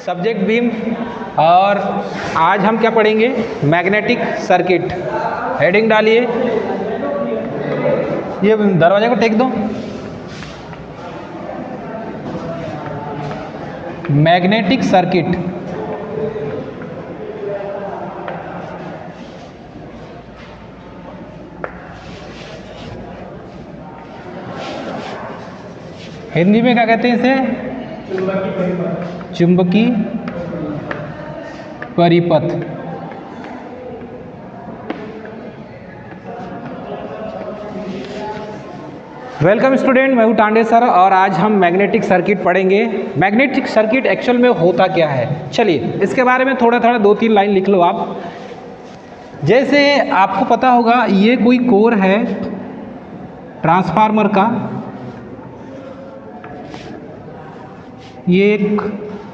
Subject beam. और आज हम क्या पढ़ेंगे? Magnetic circuit. हेडिंग डालिए, ये दरवाजे को टेक दो। Magnetic circuit. हिंदी में क्या कहते हैं इसे? चुंबकीय परिपथ। वेलकम स्टूडेंट, मैं हूं टांडे सर और आज हम मैग्नेटिक सर्किट पढ़ेंगे। मैग्नेटिक सर्किट एक्चुअल में होता क्या है, चलिए इसके बारे में थोड़ा थोड़ा 2-3 लाइन लिख लो आप। जैसे आपको पता होगा ये कोई कोर है ट्रांसफार्मर का, ये एक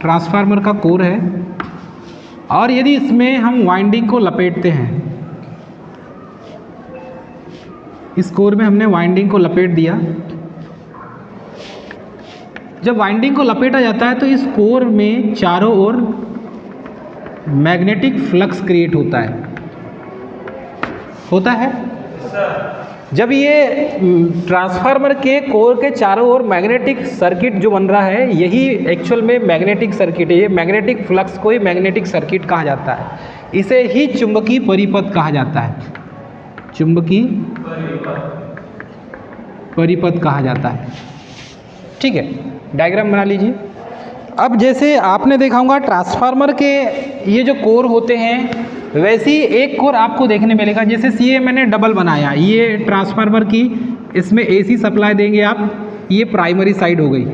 ट्रांसफार्मर का कोर है और यदि इसमें हम वाइंडिंग को लपेटते हैं, इस कोर में हमने वाइंडिंग को लपेट दिया। जब वाइंडिंग को लपेटा जाता है तो इस कोर में चारों ओर मैग्नेटिक फ्लक्स क्रिएट होता है। जब ये ट्रांसफार्मर के कोर के चारों ओर मैग्नेटिक सर्किट जो बन रहा है, यही एक्चुअल में मैग्नेटिक सर्किट है। ये मैग्नेटिक फ्लक्स को ही मैग्नेटिक सर्किट कहा जाता है। इसे ही चुंबकीय परिपथ कहा जाता है। चुंबकीय परिपथ कहा जाता है। ठीक है, डायग्राम बना लीजिए। अब जैसे आपने देखा होगा ट्रांसफार्मर के ये जो कोर होते हैं, वैसे ही एक कोर आपको देखने मिलेगा। जैसे ये मैंने डबल बनाया, ये ट्रांसफार्मर की, इसमें एसी सप्लाई देंगे आप। ये प्राइमरी साइड हो गई,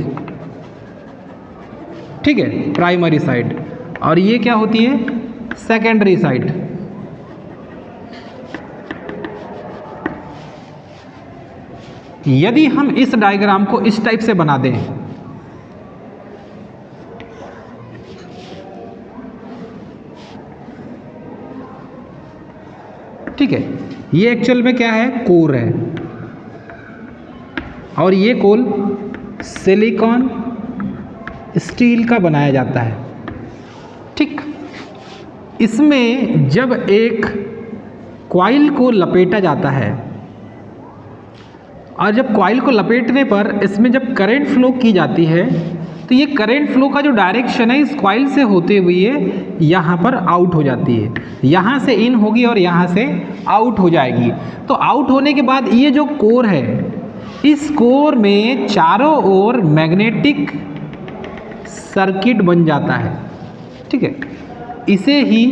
ठीक है, प्राइमरी साइड। और ये क्या होती है? Secondary side. यदि हम इस डायग्राम को इस टाइप से बना दें, ठीक है, ये एक्चुअल में क्या है? कोर है। और ये कोर सिलिकॉन स्टील का बनाया जाता है। ठीक, इसमें जब एक कॉइल को लपेटा जाता है और जब कॉइल को लपेटने पर इसमें जब करंट फ्लो की जाती है, तो ये करंट फ्लो का जो डायरेक्शन है इस कॉइल से होते हुए यहाँ पर आउट हो जाती है। यहाँ से इन होगी और यहाँ से आउट हो जाएगी। तो आउट होने के बाद ये जो कोर है, इस कोर में चारों ओर मैग्नेटिक सर्किट बन जाता है। ठीक है, इसे ही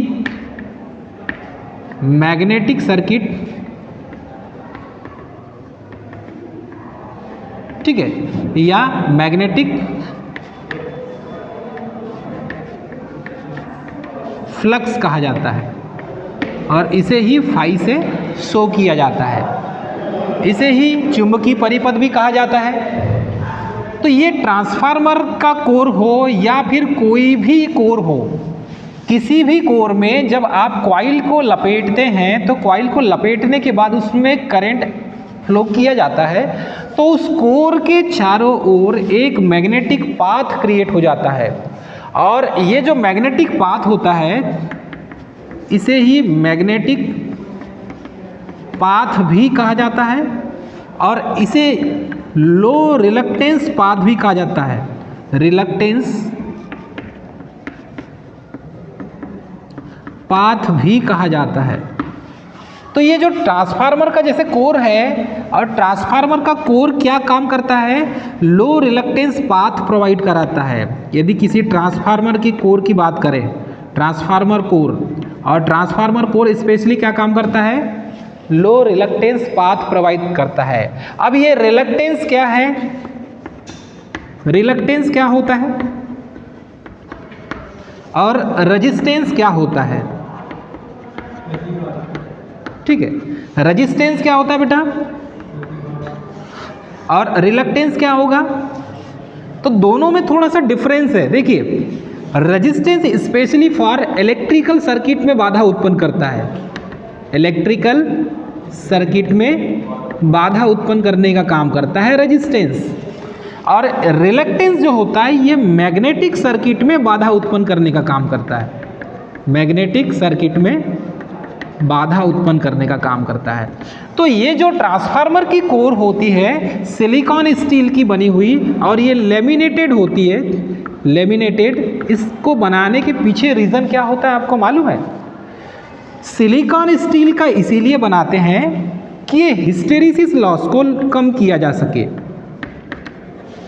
मैग्नेटिक सर्किट, ठीक है, या मैग्नेटिक फ्लक्स कहा जाता है। और इसे ही फाई से शो किया जाता है। इसे ही चुंबकीय परिपथ भी कहा जाता है। तो ये ट्रांसफार्मर का कोर हो या फिर कोई भी कोर हो, किसी भी कोर में जब आप कॉइल को लपेटते हैं तो कॉइल को लपेटने के बाद उसमें करंट फ्लो किया जाता है, तो उस कोर के चारों ओर एक मैग्नेटिक पाथ क्रिएट हो जाता है। और ये जो मैग्नेटिक पाथ होता है, इसे ही मैग्नेटिक पाथ भी कहा जाता है और इसे लो रिलक्टेंस पाथ भी कहा जाता है। रिलक्टेंस पाथ भी कहा जाता है। तो ये जो ट्रांसफार्मर का जैसे कोर है, और ट्रांसफार्मर का कोर क्या काम करता है? लो रिलक्टेंस पाथ प्रोवाइड कराता है। यदि किसी ट्रांसफार्मर की कोर की बात करें, ट्रांसफार्मर कोर, और ट्रांसफार्मर कोर स्पेशली क्या काम करता है? लो रिलक्टेंस पाथ प्रोवाइड करता है। अब ये रिलक्टेंस क्या है? रिलक्टेंस क्या होता है और रेजिस्टेंस क्या होता है? ठीक है, रेजिस्टेंस क्या होता है बेटा और रिलक्टेंस क्या होगा? तो दोनों में थोड़ा सा डिफरेंस है। देखिए, resistance specially for electrical circuit में बाधा उत्पन्न करता है। इलेक्ट्रिकल सर्किट में बाधा उत्पन्न करने का काम करता है रेजिस्टेंस। और रिलक्टेंस जो होता है ये मैग्नेटिक सर्किट में बाधा उत्पन्न करने का काम करता है, मैग्नेटिक सर्किट में बाधा उत्पन्न करने का काम करता है। तो ये जो ट्रांसफार्मर की कोर होती है सिलिकॉन स्टील की बनी हुई और ये लेमिनेटेड होती है, लेमिनेटेड, इसको बनाने के पीछे रीज़न क्या होता है आपको मालूम है? सिलिकॉन स्टील का इसीलिए बनाते हैं कि ये हिस्टेरिसिस लॉस को कम किया जा सके,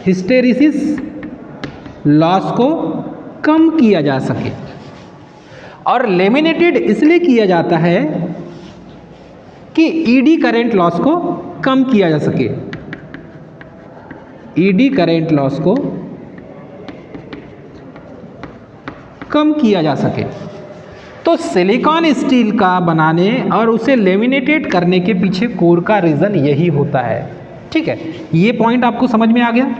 हिस्टेरिसिस लॉस को कम किया जा सके। और लेमिनेटेड इसलिए किया जाता है कि ईडी करंट लॉस को कम किया जा सके, ईडी करंट लॉस को कम किया जा सके। तो सिलिकॉन स्टील का बनाने और उसे लेमिनेटेड करने के पीछे कोर का रीज़न यही होता है। ठीक है, ये पॉइंट आपको समझ में आ गया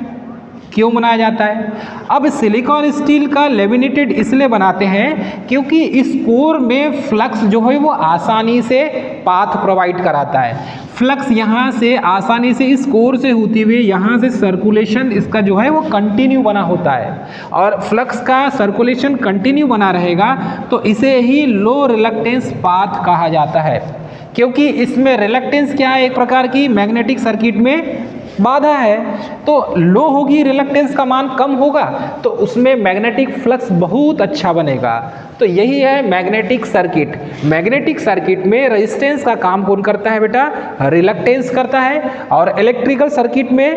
क्यों बनाया जाता है। अब सिलिकॉन स्टील का लेमिनेटेड इसलिए बनाते हैं क्योंकि इस कोर में फ्लक्स जो है वो आसानी से पाथ प्रोवाइड कराता है। फ्लक्स यहाँ से आसानी से इस कोर से होती हुई यहाँ से सर्कुलेशन इसका जो है वो कंटिन्यू बना होता है, और फ्लक्स का सर्कुलेशन कंटिन्यू बना रहेगा तो इसे ही लो रिलक्टेंस पाथ कहा जाता है, क्योंकि इसमें रिलक्टेंस क्या है, एक प्रकार की मैग्नेटिक सर्किट में बाधा है। तो लो होगी, रिलक्टेंस का मान कम होगा तो उसमें मैग्नेटिक फ्लक्स बहुत अच्छा बनेगा। तो यही है मैग्नेटिक सर्किट। मैग्नेटिक सर्किट में रेजिस्टेंस का काम कौन करता है बेटा? रिलक्टेंस करता है, और इलेक्ट्रिकल सर्किट में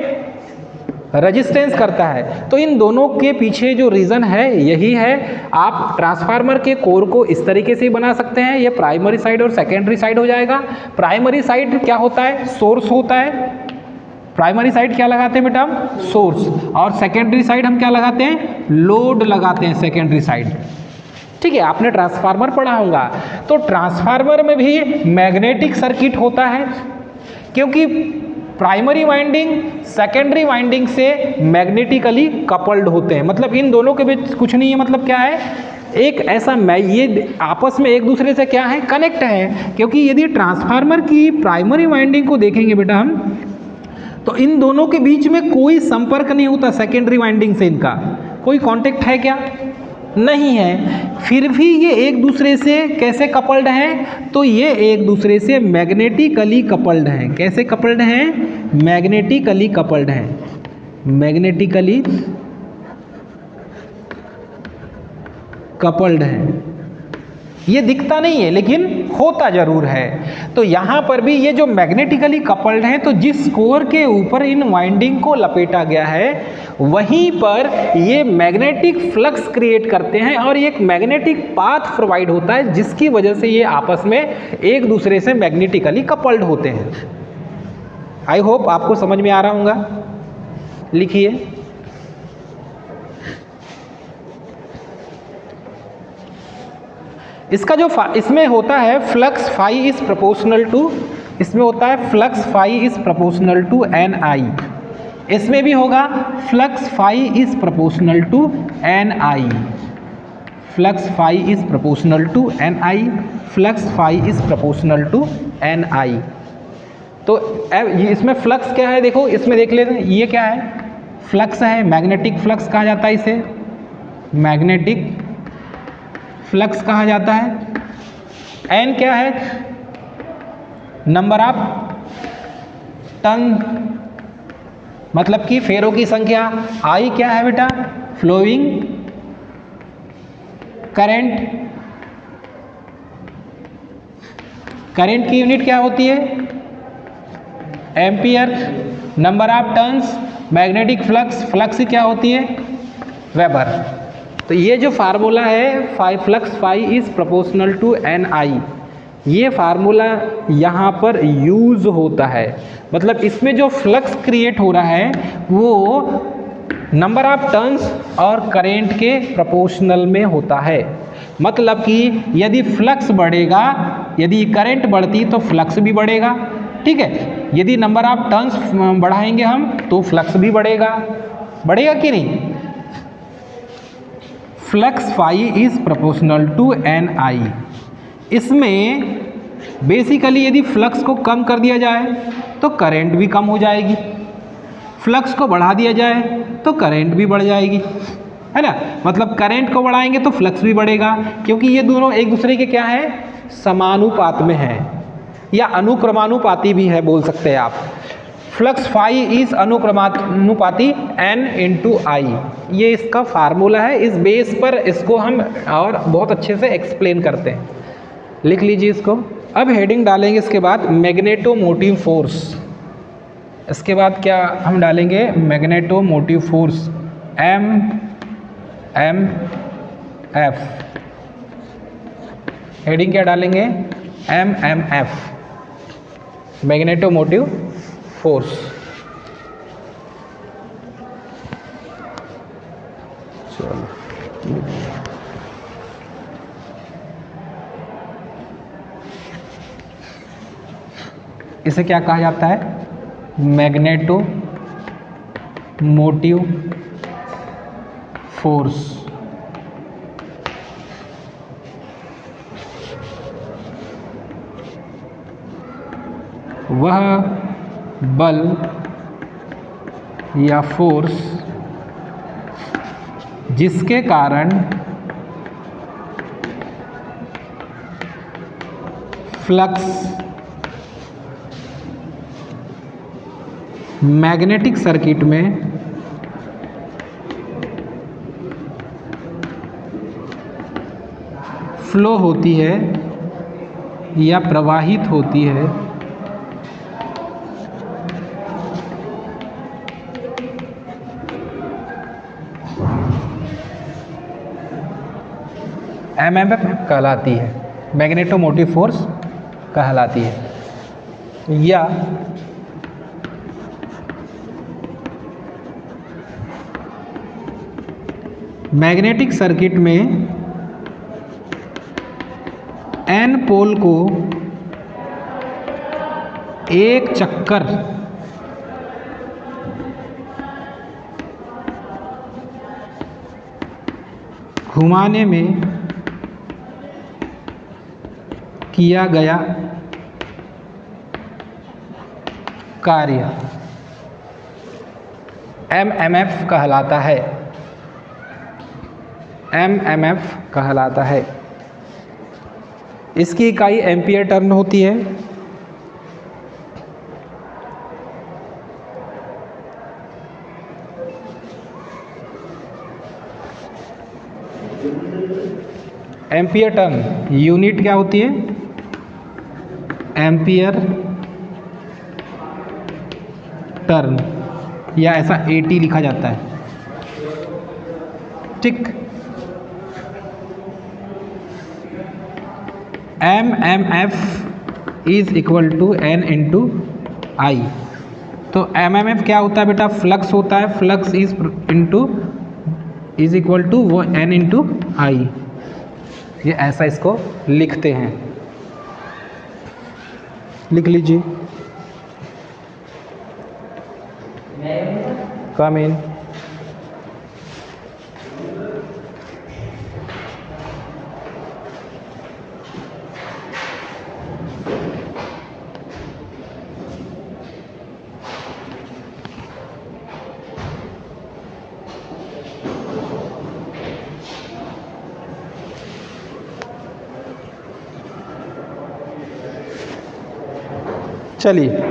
रेजिस्टेंस करता है। तो इन दोनों के पीछे जो रीज़न है यही है। आप ट्रांसफार्मर के कोर को इस तरीके से बना सकते हैं, ये प्राइमरी साइड और सेकेंडरी साइड हो जाएगा। प्राइमरी साइड क्या होता है? सोर्स होता है। प्राइमरी साइड क्या लगाते हैं बेटा? हम सोर्स। और सेकेंडरी साइड हम क्या लगाते हैं? लोड लगाते हैं सेकेंडरी साइड। ठीक है, आपने ट्रांसफार्मर पढ़ा होगा। तो ट्रांसफार्मर में भी मैग्नेटिक सर्किट होता है, क्योंकि प्राइमरी वाइंडिंग सेकेंडरी वाइंडिंग से मैग्नेटिकली कपल्ड होते हैं। मतलब इन दोनों के बीच कुछ नहीं है, मतलब क्या है, एक ऐसा ये आपस में एक दूसरे से क्या है, कनेक्ट है। क्योंकि यदि ट्रांसफार्मर की प्राइमरी वाइंडिंग को देखेंगे बेटा हम, तो इन दोनों के बीच में कोई संपर्क नहीं होता, सेकेंडरी वाइंडिंग से इनका कोई कांटेक्ट है क्या? नहीं है। फिर भी ये एक दूसरे से कैसे कपल्ड हैं? तो ये एक दूसरे से मैग्नेटिकली कपल्ड हैं। कैसे कपल्ड हैं? मैग्नेटिकली कपल्ड हैं, मैग्नेटिकली कपल्ड हैं। ये दिखता नहीं है लेकिन होता जरूर है। तो यहाँ पर भी ये जो मैग्नेटिकली कपल्ड हैं, तो जिस कोर के ऊपर इन वाइंडिंग को लपेटा गया है वहीं पर ये मैग्नेटिक फ्लक्स क्रिएट करते हैं और एक मैग्नेटिक पाथ प्रोवाइड होता है, जिसकी वजह से ये आपस में एक दूसरे से मैग्नेटिकली कपल्ड होते हैं। आई होप आपको समझ में आ रहा होगा। लिखिए, इसका जो इसमें होता है flux phi is proportional to, इसमें होता है flux phi is proportional to N I. इसमें भी होगा flux phi is proportional to N I, flux phi is proportional to N I, flux phi is proportional to N I. तो इसमें flux क्या है, देखो इसमें देख लेते हैं, ये क्या है? फ्लक्स है, मैग्नेटिक फ्लक्स कहा जाता है इसे, मैग्नेटिक फ्लक्स कहा जाता है। एन क्या है? नंबर ऑफ टर्न, मतलब कि फेरों की संख्या। आई क्या है बेटा? फ्लोइंग करंट, करंट की यूनिट क्या होती है? Ampere. Number of turns, magnetic flux, flux की क्या होती है? वेबर। तो ये जो फार्मूला है flux phi is proportional to N I, ये फार्मूला यहाँ पर यूज होता है। मतलब इसमें जो फ्लक्स क्रिएट हो रहा है वो नंबर ऑफ टर्न्स और करेंट के प्रोपोर्शनल में होता है। मतलब कि यदि फ्लक्स बढ़ेगा, यदि करंट बढ़ती तो फ्लक्स भी बढ़ेगा। ठीक है, यदि नंबर ऑफ टर्न्स बढ़ाएंगे हम तो फ्लक्स भी बढ़ेगा। बढ़ेगा कि नहीं? Flux phi is proportional to N I. इसमें बेसिकली यदि फ्लक्स को कम कर दिया जाए तो करंट भी कम हो जाएगी। फ्लक्स को बढ़ा दिया जाए तो करंट भी बढ़ जाएगी, है ना। मतलब करंट को बढ़ाएंगे तो फ्लक्स भी बढ़ेगा, क्योंकि ये दोनों एक दूसरे के क्या है, समानुपात में है, या अनुक्रमानुपाती भी है बोल सकते हैं आप। फ्लक्स फाई इज अनुक्रमानुपाती n इंटू आई, ये इसका फार्मूला है। इस बेस पर इसको हम और बहुत अच्छे से एक्सप्लेन करते हैं, लिख लीजिए इसको। अब हेडिंग डालेंगे इसके बाद मैग्नेटोमोटिव फोर्स। इसके बाद क्या हम डालेंगे, मैग्नेटोमोटिव फोर्स MMF। हेडिंग क्या डालेंगे, MMF, मैग्नेटोमोटिव फोर्स। चलो इसे क्या कहा जाता है, मैग्नेटोमोटिव फोर्स। वह बल या फोर्स जिसके कारण फ्लक्स मैग्नेटिक सर्किट में फ्लो होती है या प्रवाहित होती है, MMF कहलाती है, मैग्नेटोमोटिव फोर्स कहलाती है। या मैग्नेटिक सर्किट में N पोल को एक चक्कर घुमाने में किया गया कार्य MMF कहलाता है, MMF कहलाता है। इसकी इकाई एम्पियर टर्न होती है। एम्पियर टर्न यूनिट क्या होती है, एम्पियर टर्न, या ऐसा AT लिखा जाता है, ठीक। MMF is equal to N into I. तो MMF क्या होता है बेटा, फ्लक्स होता है, फ्लक्स इज इक्वल टू वो N इंटू आई। ये ऐसा इसको लिखते हैं, लिख लीजिए। कम इन। चलिए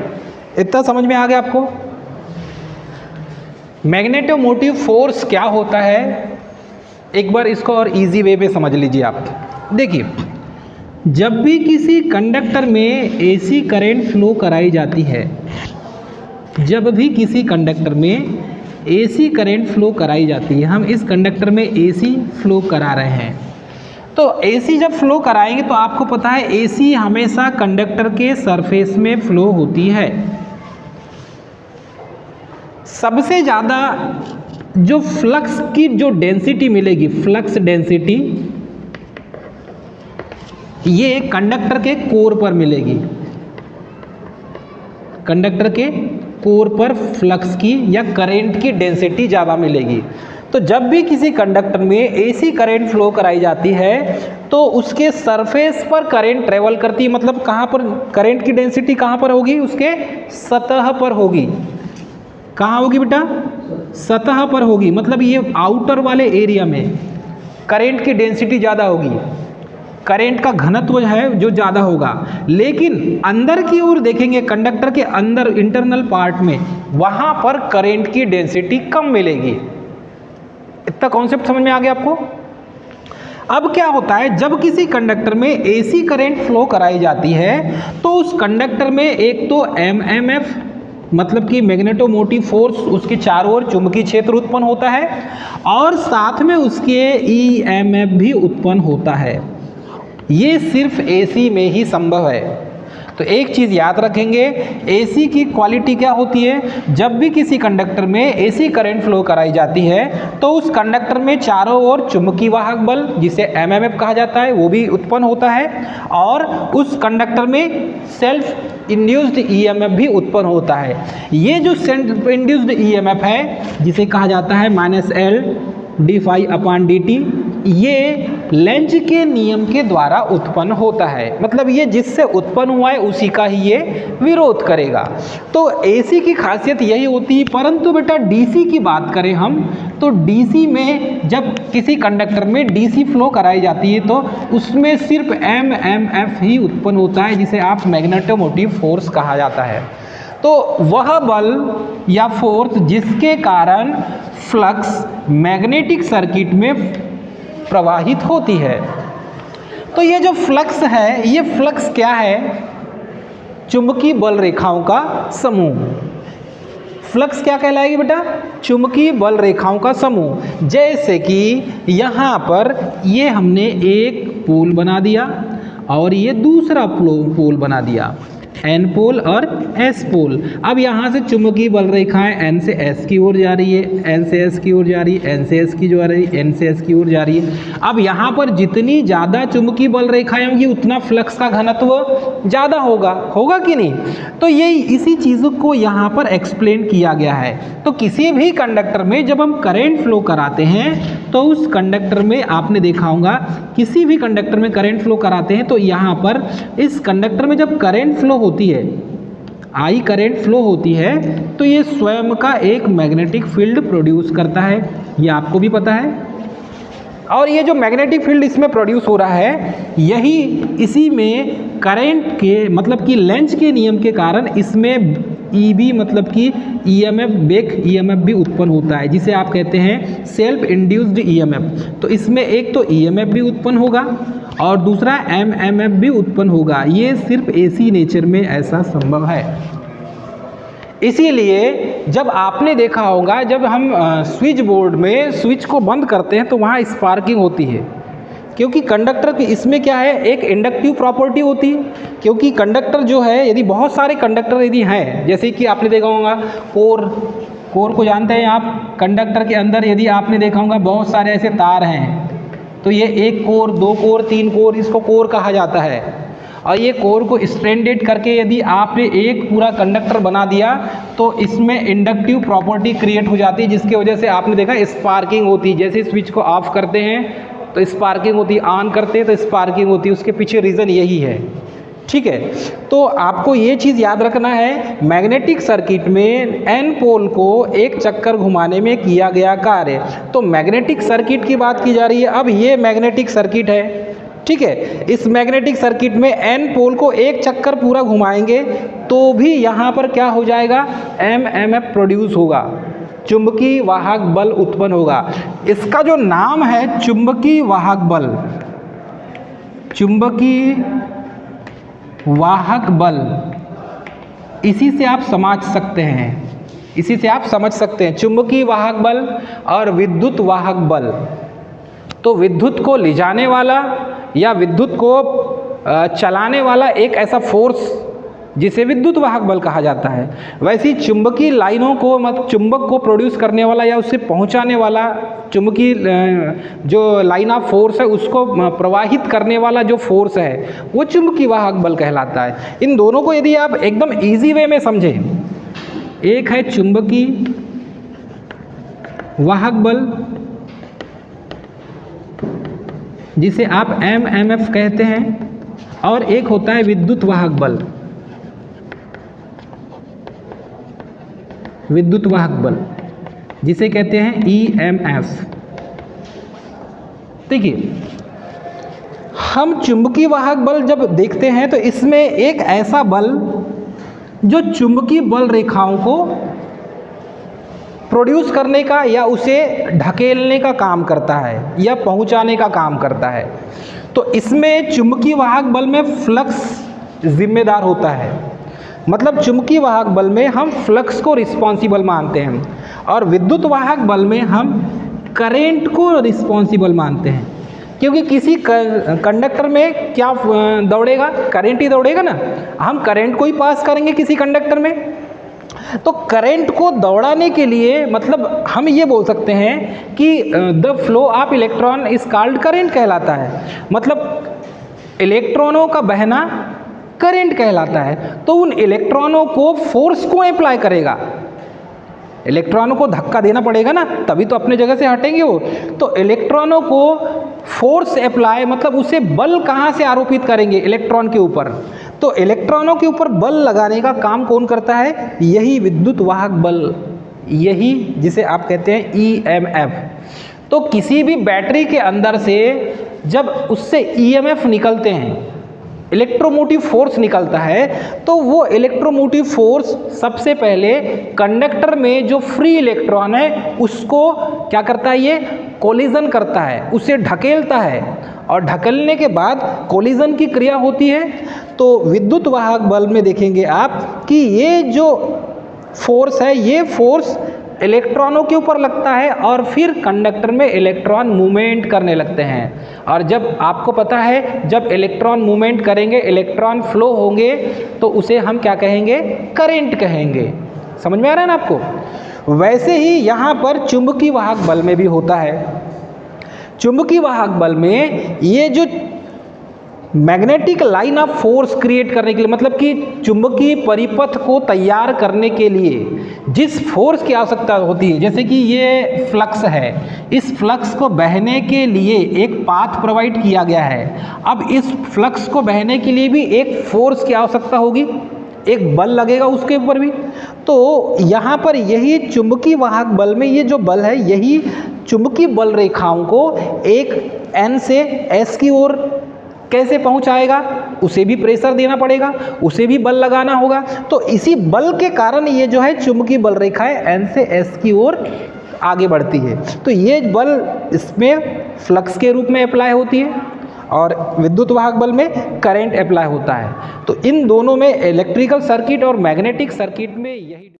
इतना समझ में आ गया आपको। मैग्नेटोमोटिव फोर्स क्या होता है, एक बार इसको और इजी वे में समझ लीजिए आप। देखिए, जब भी किसी कंडक्टर में AC करंट फ्लो कराई जाती है, जब भी किसी कंडक्टर में AC करंट फ्लो कराई जाती है, हम इस कंडक्टर में AC फ्लो करा रहे हैं, तो AC जब फ्लो कराएंगे तो आपको पता है AC हमेशा कंडक्टर के सरफेस में फ्लो होती है। सबसे ज़्यादा जो फ्लक्स की जो डेंसिटी मिलेगी, फ्लक्स डेंसिटी, ये कंडक्टर के कोर पर मिलेगी। कंडक्टर के कोर पर फ्लक्स की या करंट की डेंसिटी ज़्यादा मिलेगी। तो जब भी किसी कंडक्टर में AC करंट फ्लो कराई जाती है तो उसके सरफेस पर करंट ट्रेवल करती है, मतलब कहाँ पर करंट की डेंसिटी कहाँ पर होगी, उसके सतह पर होगी। कहाँ होगी बेटा? सतह पर होगी, मतलब ये आउटर वाले एरिया में करंट की डेंसिटी ज़्यादा होगी, करंट का घनत्व है जो ज़्यादा होगा। लेकिन अंदर की ओर देखेंगे, कंडक्टर के अंदर इंटरनल पार्ट में, वहाँ पर करंट की डेंसिटी कम मिलेगी। इतना कॉन्सेप्ट समझ में आ गया आपको? अब क्या होता है, जब किसी कंडक्टर में एसी करंट फ्लो कराई जाती है तो उस कंडक्टर में एक तो एमएमएफ मतलब कि मैग्नेटोमोटिव फोर्स, उसके चारों ओर चुंबकीय क्षेत्र उत्पन्न होता है और साथ में उसके ईएमएफ भी उत्पन्न होता है। ये सिर्फ एसी में ही संभव है। तो एक चीज़ याद रखेंगे, एसी की क्वालिटी क्या होती है, जब भी किसी कंडक्टर में एसी करंट फ्लो कराई जाती है तो उस कंडक्टर में चारों ओर चुंबकीय वाहक बल, जिसे एमएमएफ कहा जाता है, वो भी उत्पन्न होता है और उस कंडक्टर में सेल्फ इंड्यूस्ड ईएमएफ भी उत्पन्न होता है। ये जो सेल्फ इंड्यूस्ड ईएमएफ है, जिसे कहा जाता है -L d∅/dt, ये लेंज के नियम के द्वारा उत्पन्न होता है। मतलब ये जिससे उत्पन्न हुआ है उसी का ही ये विरोध करेगा। तो एसी की खासियत यही होती है। परंतु बेटा डीसी की बात करें हम, तो डीसी में जब किसी कंडक्टर में डीसी फ्लो कराई जाती है तो उसमें सिर्फ एमएमएफ ही उत्पन्न होता है, जिसे आप मैग्नेटोमोटिव फोर्स कहा जाता है। तो वह बल या फोर्स जिसके कारण फ्लक्स मैग्नेटिक सर्किट में प्रवाहित होती है। तो ये जो फ्लक्स है, ये फ्लक्स क्या है? चुंबकीय बल रेखाओं का समूह। फ्लक्स क्या कहलाएगी बेटा? चुंबकीय बल रेखाओं का समूह। जैसे कि यहाँ पर ये हमने एक पोल बना दिया और ये दूसरा पोल बना दिया, N पोल और S पोल। अब यहाँ से चुंबकीय बल रेखाएं N से S की ओर जा रही है, N से S की ओर जा रही है, N से S की जो आ रही है, N से S की ओर जा रही है। अब यहाँ पर जितनी ज़्यादा चुंबकीय बल रेखाएं होंगी उतना फ्लक्स का घनत्व ज़्यादा होगा, होगा कि नहीं? तो ये इसी चीज़ को यहाँ पर एक्सप्लेन किया गया है। तो किसी भी कंडक्टर में जब हम करंट फ्लो कराते हैं तो उस कंडक्टर में आपने देखा होगा, किसी भी कंडक्टर में करंट फ्लो कराते हैं तो यहाँ पर इस कंडक्टर में जब करंट फ्लो होती है, आई करंट फ्लो होती है, तो ये स्वयं का एक मैग्नेटिक फील्ड प्रोड्यूस करता है। ये आपको भी पता है। और ये जो मैग्नेटिक फील्ड इसमें प्रोड्यूस हो रहा है, यही इसी में करंट के मतलब कि लेंज के नियम के कारण इसमें ईबी मतलब कि ईएमएफ, बैक ईएमएफ भी उत्पन्न होता है, जिसे आप कहते हैं सेल्फ इंड्यूस्ड ईएमएफ। तो इसमें एक तो ईएमएफ भी उत्पन्न होगा और दूसरा एमएमएफ भी उत्पन्न होगा। ये सिर्फ एसी नेचर में ऐसा संभव है। इसीलिए जब आपने देखा होगा, जब हम स्विच बोर्ड में स्विच को बंद करते हैं तो वहाँ स्पार्किंग होती है, क्योंकि कंडक्टर की इसमें क्या है, एक इंडक्टिव प्रॉपर्टी होती है। क्योंकि कंडक्टर जो है, यदि बहुत सारे कंडक्टर यदि हैं, जैसे कि आपने देखा होगा कोर को जानते हैं आप, कंडक्टर के अंदर यदि आपने देखा होगा बहुत सारे ऐसे तार हैं, तो ये एक कोर, दो कोर, तीन कोर, इसको कोर कहा जाता है। और ये कोर को स्ट्रैंडेड करके यदि आपने एक पूरा कंडक्टर बना दिया तो इसमें इंडक्टिव प्रॉपर्टी क्रिएट हो जाती है, जिसकी वजह से आपने देखा स्पार्किंग होती है। जैसे स्विच को ऑफ करते हैं तो स्पार्किंग होती है, ऑन करते हैं तो स्पार्किंग होती है। उसके पीछे रीज़न यही है, ठीक है। तो आपको ये चीज़ याद रखना है, मैग्नेटिक सर्किट में N पोल को एक चक्कर घुमाने में किया गया कार्य। तो मैग्नेटिक सर्किट की बात की जा रही है। अब ये मैग्नेटिक सर्किट है, ठीक है। इस मैग्नेटिक सर्किट में N पोल को एक चक्कर पूरा घुमाएंगे तो भी यहाँ पर क्या हो जाएगा, एमएमएफ प्रोड्यूस होगा, चुंबकीय वाहक बल उत्पन्न होगा। इसका जो नाम है चुंबकीय वाहक बल, चुंबकीय वाहक बल, इसी से आप समझ सकते हैं, इसी से आप समझ सकते हैं चुंबकीय वाहक बल और विद्युत वाहक बल। तो विद्युत को ले जाने वाला या विद्युत को चलाने वाला एक ऐसा फोर्स जिसे विद्युत वाहक बल कहा जाता है। वैसी चुंबकीय लाइनों को चुंबक को प्रोड्यूस करने वाला या उससे पहुंचाने वाला चुंबकीय जो लाइन ऑफ फोर्स है उसको प्रवाहित करने वाला जो फोर्स है वो चुंबकीय वाहक बल कहलाता है। इन दोनों को यदि आप एकदम इजी वे में समझें, एक है चुंबकीय वाहक बल जिसे आप एमएमएफ कहते हैं, और एक होता है विद्युत वाहक बल। विद्युत वाहक बल, जिसे कहते हैं EMF। देखिए, हम चुंबकीय वाहक बल जब देखते हैं तो इसमें एक ऐसा बल जो चुंबकीय बल रेखाओं को प्रोड्यूस करने का या उसे ढकेलने का काम करता है या पहुंचाने का काम करता है। तो इसमें चुंबकीय वाहक बल में फ्लक्स जिम्मेदार होता है। मतलब चुंबकीय वाहक बल में हम फ्लक्स को रिस्पॉन्सिबल मानते हैं और विद्युत वाहक बल में हम करेंट को रिस्पॉन्सिबल मानते हैं, क्योंकि किसी कंडक्टर में क्या दौड़ेगा, करंट ही दौड़ेगा ना। हम करंट को ही पास करेंगे किसी कंडक्टर में, तो करंट को दौड़ाने के लिए मतलब हम ये बोल सकते हैं कि the flow of electron is called current कहलाता है। मतलब इलेक्ट्रॉनों का बहना करंट कहलाता है। तो उन इलेक्ट्रॉनों को फोर्स को अप्लाई करेगा, इलेक्ट्रॉनों को धक्का देना पड़ेगा ना, तभी तो अपने जगह से हटेंगे वो। तो इलेक्ट्रॉनों को फोर्स अप्लाई मतलब उसे बल कहाँ से आरोपित करेंगे, इलेक्ट्रॉन के ऊपर। तो इलेक्ट्रॉनों के ऊपर बल लगाने का काम कौन करता है, यही विद्युत वाहक बल, यही जिसे आप कहते हैं EMF। तो किसी भी बैटरी के अंदर से जब उससे EMF निकलते हैं, इलेक्ट्रोमोटिव फोर्स निकलता है, तो वो इलेक्ट्रोमोटिव फोर्स सबसे पहले कंडक्टर में जो फ्री इलेक्ट्रॉन है उसको क्या करता है, ये कोलिजन करता है, उसे ढकेलता है और ढकेलने के बाद कोलिजन की क्रिया होती है। तो विद्युत वाहक बल में देखेंगे आप कि ये जो फोर्स है, ये फोर्स इलेक्ट्रॉनों के ऊपर लगता है और फिर कंडक्टर में इलेक्ट्रॉन मूवमेंट करने लगते हैं। और जब आपको पता है जब इलेक्ट्रॉन मूवमेंट करेंगे, इलेक्ट्रॉन फ्लो होंगे, तो उसे हम क्या कहेंगे, करंट कहेंगे। समझ में आ रहा है ना आपको। वैसे ही यहाँ पर चुंबकीय वाहक बल में भी होता है। चुंबकीय वाहक बल में ये जो magnetic line of force create करने के लिए, मतलब कि चुंबकीय परिपथ को तैयार करने के लिए जिस फोर्स की आवश्यकता होती है, जैसे कि ये फ्लक्स है, इस फ्लक्स को बहने के लिए एक पाथ प्रोवाइड किया गया है। अब इस फ्लक्स को बहने के लिए भी एक फोर्स की आवश्यकता होगी, एक बल लगेगा उसके ऊपर भी। तो यहाँ पर यही चुंबकीय वाहक बल में ये जो बल है, यही चुंबकीय बल रेखाओं को एक N से S की ओर कैसे पहुंचाएगा, उसे भी प्रेशर देना पड़ेगा, उसे भी बल लगाना होगा। तो इसी बल के कारण ये जो है चुंबकीय बल रेखाएं N से S की ओर आगे बढ़ती है। तो ये बल इसमें फ्लक्स के रूप में अप्लाई होती है और विद्युत वाहक बल में करंट अप्लाई होता है। तो इन दोनों में इलेक्ट्रिकल सर्किट और मैग्नेटिक सर्किट में यही